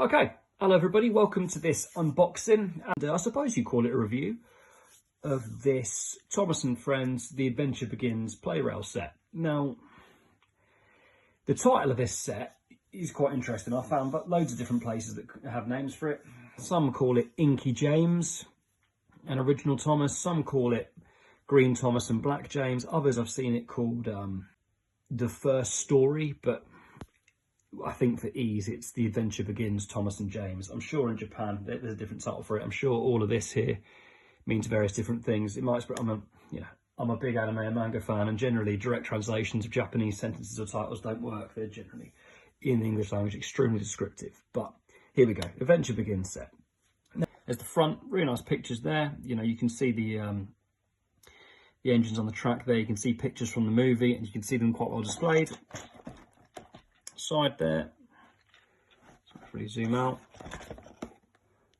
Okay, hello everybody, welcome to this unboxing, and I suppose you call it a review of this Thomas and Friends The Adventure Begins Plarail set. Now, the title of this set is quite interesting. I found loads of different places that have names for it. Some call it Inky James and Original Thomas, some call it Green Thomas and Black James, others I've seen it called The First Story, but I think for ease, it's The Adventure Begins Thomas and James. I'm sure in Japan there's a different title for it. I'm sure all of this here means various different things. It might. I'm a big anime and manga fan, and generally direct translations of Japanese sentences or titles don't work. They're generally in the English language extremely descriptive. But here we go. Adventure Begins set. There's the front, really nice pictures there. You know, you can see the engines on the track there. You can see pictures from the movie, and you can see them quite well displayed. Side there, so really zoom out.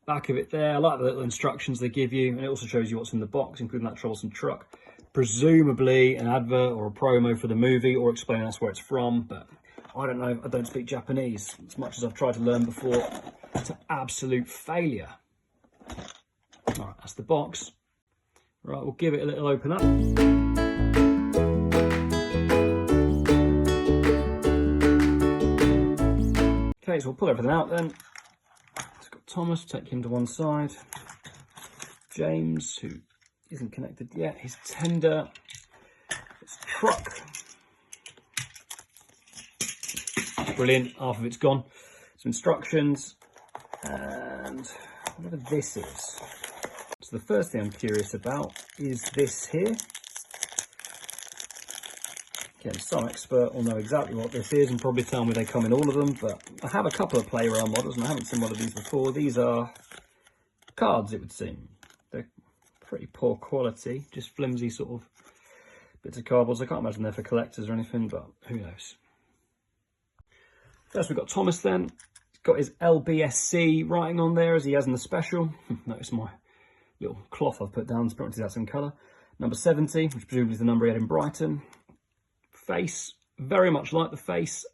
Back of it there, I like the little instructions they give you, and it also shows you what's in the box, including that troublesome truck. Presumably an advert or a promo for the movie, or explaining us where it's from, but I don't know. I don't speak Japanese. As much as I've tried to learn before, it's an absolute failure. All right, that's the box. Right, we'll give it a little open up. Okay, so we'll pull everything out then. It's got Thomas, take him to one side. James, who isn't connected yet, his tender. It's truck. Brilliant, half of it's gone. Some instructions, and whatever this is. So the first thing I'm curious about is this here. Again, some expert will know exactly what this is and probably tell me they come in all of them, but I have a couple of Plarail models and I haven't seen one of these before. These are cards, it would seem. They're pretty poor quality, just flimsy sort of bits of cardboard. I can't imagine they're for collectors or anything, but who knows. First we've got Thomas then. He's got his LBSC writing on there as he has in the special. Notice my little cloth I've put down, so that's in colour. Number 70, which presumably is the number he had in Brighton. Face, very much like the face.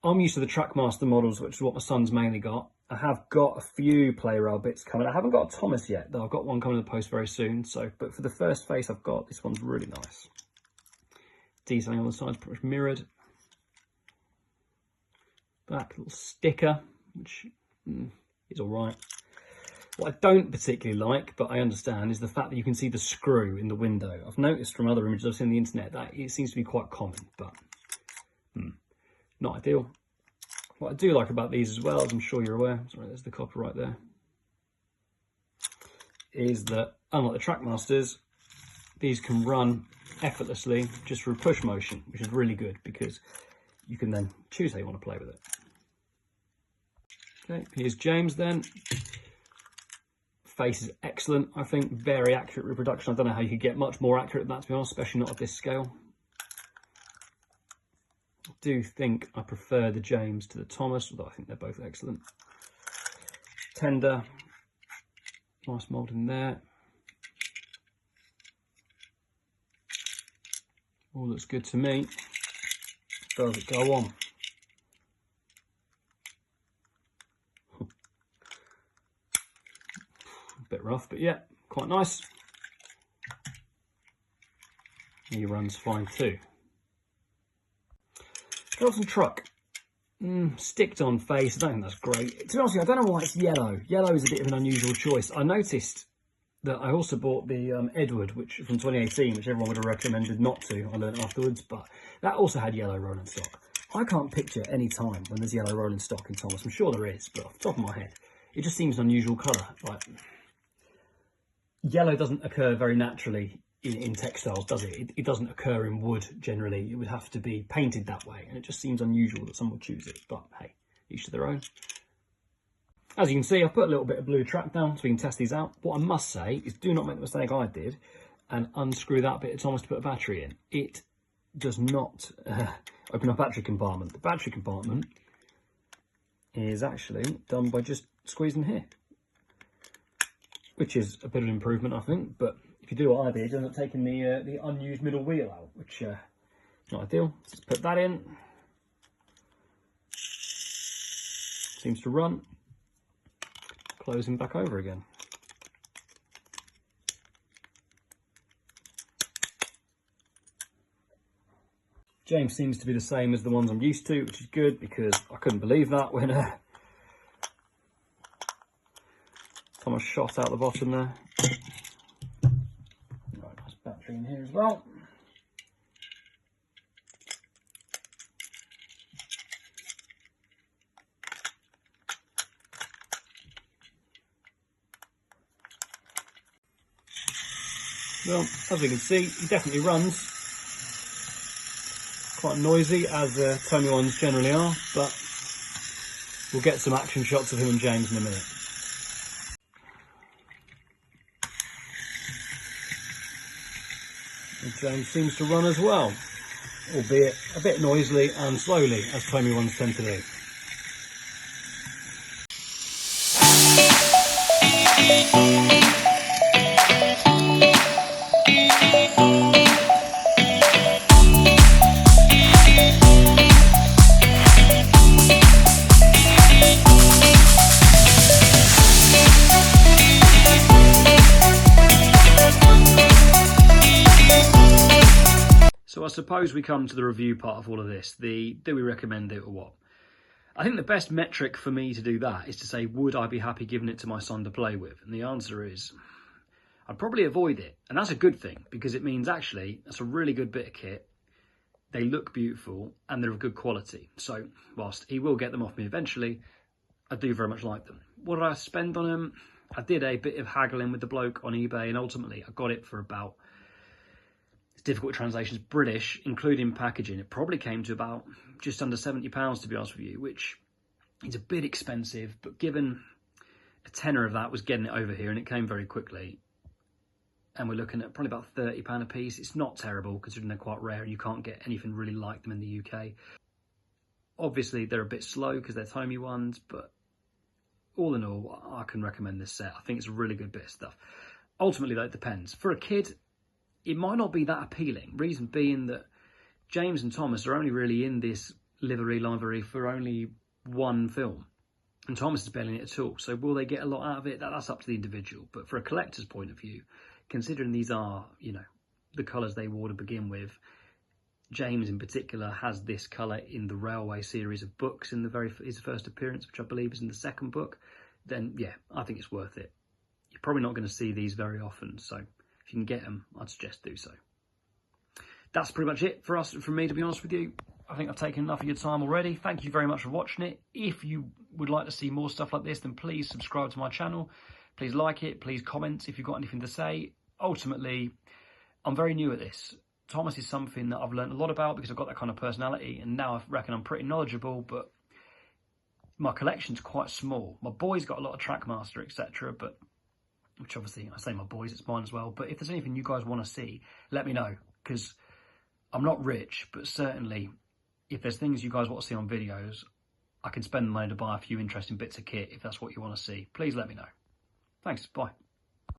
I'm used to the Trackmaster models, which is what my son's mainly got. I have got a few Plarail bits coming. I haven't got a Thomas yet, though. I've got one coming in the post very soon. So, but for the first face I've got, this one's really nice. Detailing on the sides pretty much mirrored. Back little sticker, which is all right. What I don't particularly like, but I understand, is the fact that you can see the screw in the window. I've noticed from other images I've seen on the internet that it seems to be quite common, but not ideal. What I do like about these as well, as I'm sure you're aware, sorry, there's the copyright there, is that unlike the Trackmasters, these can run effortlessly just through push motion, which is really good because you can then choose how you want to play with it. Okay, here's James then. Face is excellent, I think, very accurate reproduction. I don't know how you could get much more accurate than that, to be honest, especially not at this scale. I do think I prefer the James to the Thomas, although I think they're both excellent. Tender, nice mould in there. All looks good to me. Does it go on? Bit rough, but yeah, quite nice. He runs fine too. Troublesome truck. Sticked on face, I don't think that's great. To be honest with you, I don't know why it's yellow. Yellow is a bit of an unusual choice. I noticed that I also bought the Edward, which from 2018, which everyone would have recommended not to. I learned afterwards, but that also had yellow rolling stock. I can't picture any time when there's yellow rolling stock in Thomas. I'm sure there is, but off the top of my head, it just seems an unusual colour. Like, yellow doesn't occur very naturally in textiles, does it? It doesn't occur in wood generally. It would have to be painted that way, and it just seems unusual that someone would choose it. But hey, each to their own. As you can see, I've put a little bit of blue track down so we can test these out. What I must say is do not make the mistake I did and unscrew that bit of Thomas to put a battery in. It does not open up battery compartment. The battery compartment is actually done by just squeezing here, which is a bit of an improvement, I think. But if you do what I did, you end up taking the unused middle wheel out, which is not ideal. Let's put that in. Seems to run. closing back over again. James seems to be the same as the ones I'm used to, which is good because I couldn't believe that when Thomas shot out the bottom there. Right, nice battery in here as well. Well, as you can see, he definitely runs. Quite noisy, as Tommy ones generally are, but we'll get some action shots of him and James in a minute. And James seems to run as well, albeit a bit noisily and slowly, as Tommy ones tend to do. So I suppose we come to the review part of all of this, the do we recommend it or what? I think the best metric for me to do that is to say, would I be happy giving it to my son to play with? And the answer is, I'd probably avoid it. And that's a good thing, because it means actually that's a really good bit of kit. They look beautiful and they're of good quality. So whilst he will get them off me eventually, I do very much like them. What did I spend on them? I did a bit of haggling with the bloke on eBay, and ultimately I got it for about, difficult translations, British, including packaging. It probably came to about just under £70, to be honest with you, which is a bit expensive, but given a tenner of that was getting it over here, and it came very quickly, and we're looking at probably about £30 a piece. It's not terrible considering they're quite rare and you can't get anything really like them in the UK. Obviously they're a bit slow because they're Tommy ones, but all in all, I can recommend this set. I think it's a really good bit of stuff. Ultimately though, it depends. For a kid, it might not be that appealing. Reason being that James and Thomas are only really in this livery for only one film. And Thomas is barely in it at all. So will they get a lot out of it? That's up to the individual. But for a collector's point of view, considering these are, you know, the colours they wore to begin with, James in particular has this colour in the Railway series of books in his first appearance, which I believe is in the second book, then yeah, I think it's worth it. You're probably not going to see these very often, so if you can get them, I'd suggest do so. That's pretty much it from me, to be honest with you. I think I've taken enough of your time already. Thank you very much for watching it. If you would like to see more stuff like this, then please subscribe to my channel. Please like it. Please comment if you've got anything to say. Ultimately, I'm very new at this. Thomas is something that I've learned a lot about because I've got that kind of personality, and now I reckon I'm pretty knowledgeable, but my collection's quite small. My boy's got a lot of Trackmaster, etc., but which obviously, I say my boys, it's mine as well. But if there's anything you guys want to see, let me know, because I'm not rich, but certainly if there's things you guys want to see on videos, I can spend the money to buy a few interesting bits of kit if that's what you want to see. Please let me know. Thanks, bye.